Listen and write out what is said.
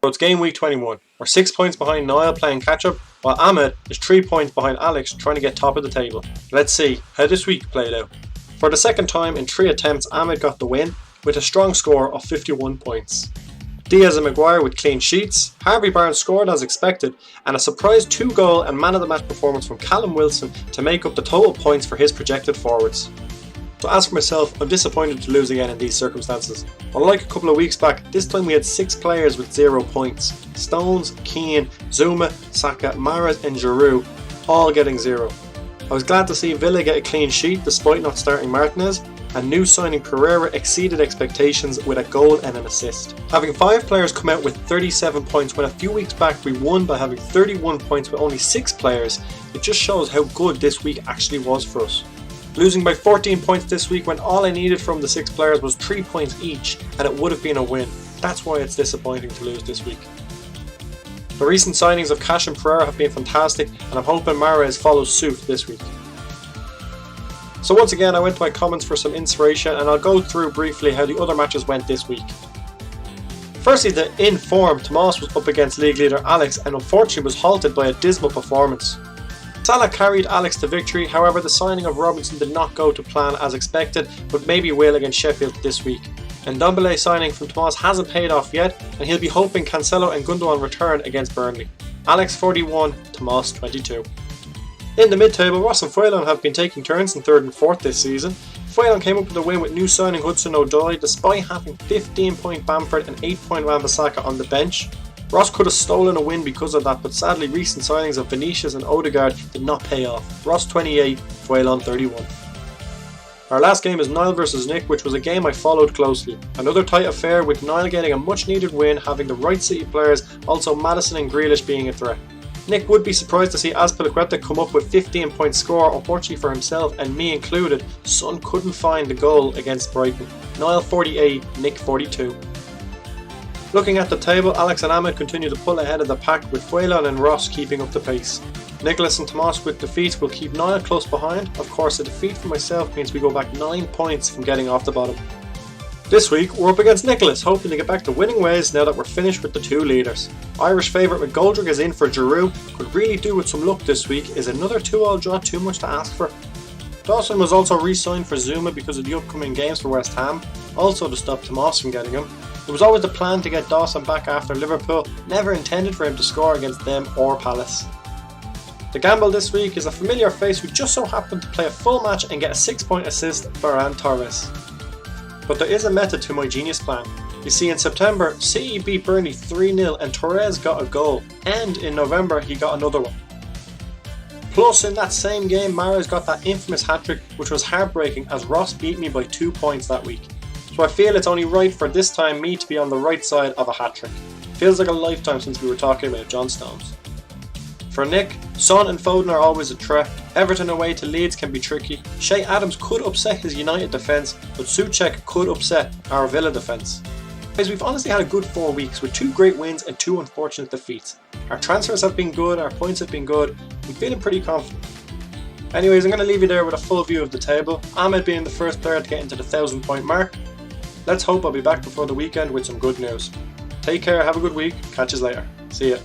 So it's game week 21. We're 6 points behind Niall playing catch up, while Ahmed is 3 points behind Alex trying to get top of the table. Let's see how this week played out. For the second time in 3 attempts, Ahmed got the win with a strong score of 51 points. Diaz and Maguire with clean sheets, Harvey Barnes scored as expected, and a surprise 2-goal and man of the match performance from Callum Wilson to make up the total points for his projected forwards. So as for myself, I'm disappointed to lose again in these circumstances. Unlike a couple of weeks back, this time we had 6 players with 0 points. Stones, Keane, Zuma, Saka, Mahrez and Giroud all getting 0. I was glad to see Villa get a clean sheet despite not starting Martinez, and new signing Pereira exceeded expectations with a goal and an assist. Having 5 players come out with 37 points when a few weeks back we won by having 31 points with only 6 players, it just shows how good this week actually was for us. Losing by 14 points this week when all I needed from the 6 players was 3 points each, and it would have been a win. That's why it's disappointing to lose this week. The recent signings of Cash and Pereira have been fantastic, and I'm hoping Mahrez follows suit this week. So once again I went to my comments for some inspiration, and I'll go through briefly how the other matches went this week. Firstly, the in form Tomas was up against league leader Alex and unfortunately was halted by a dismal performance. Salah carried Alex to victory, however the signing of Robinson did not go to plan as expected, but maybe will against Sheffield this week. And Ndombele signing from Tomas hasn't paid off yet, and he'll be hoping Cancelo and Gundogan return against Burnley. Alex 41, Tomas 22. In the mid-table, Ross and Fuelon have been taking turns in 3rd and 4th this season. Fuelon came up with a win with new signing Hudson-Odoi despite having 15-point Bamford and 8-point Wan-Bissaka on the bench. Ross could have stolen a win because of that, but sadly recent signings of Vinicius and Odegaard did not pay off. Ross 28, Fuelon 31. Our last game is Niall vs Nick, which was a game I followed closely. Another tight affair with Niall getting a much needed win, having the right City players, also Maddison and Grealish being a threat. Nick would be surprised to see Azpilicueta come up with 15-point score, unfortunately for himself and me included. Son couldn't find the goal against Brighton. Niall 48, Nick 42. Looking at the table, Alex and Ahmed continue to pull ahead of the pack with Fuelon and Ross keeping up the pace. Nicholas and Tomas with defeats will keep Niall close behind. Of course, a defeat for myself means we go back 9 points from getting off the bottom. This week, we're up against Nicholas, hoping to get back to winning ways now that we're finished with the 2 leaders. Irish favourite McGoldrick is in for Giroud. Could really do with some luck this week. Is another 2-all draw too much to ask for? Dawson was also re-signed for Zuma because of the upcoming games for West Ham, also to stop Tomas from getting him. It was always the plan to get Dawson back after Liverpool, never intended for him to score against them or Palace. The gamble this week is a familiar face who just so happened to play a full match and get a 6-point assist, Ferran Torres. But there is a method to my genius plan. You see, in September, City beat Burnley 3-0 and Torres got a goal, and in November he got another one. Plus in that same game Mahrez got that infamous hat-trick, which was heartbreaking as Ross beat me by 2 points that week. So I feel it's only right for this time me to be on the right side of a hat-trick. Feels like a lifetime since we were talking about John Stones. For Nick, Son and Foden are always a threat. Everton away to Leeds can be tricky. Shea Adams could upset his United defence, but Souček could upset our Villa defence. Guys, we've honestly had a good 4 weeks with 2 great wins and 2 unfortunate defeats. Our transfers have been good, our points have been good. I'm feeling pretty confident. Anyways, I'm going to leave you there with a full view of the table. Ahmed being the first player to get into the 1,000-point mark. Let's hope I'll be back before the weekend with some good news. Take care, have a good week, catch us later. See ya.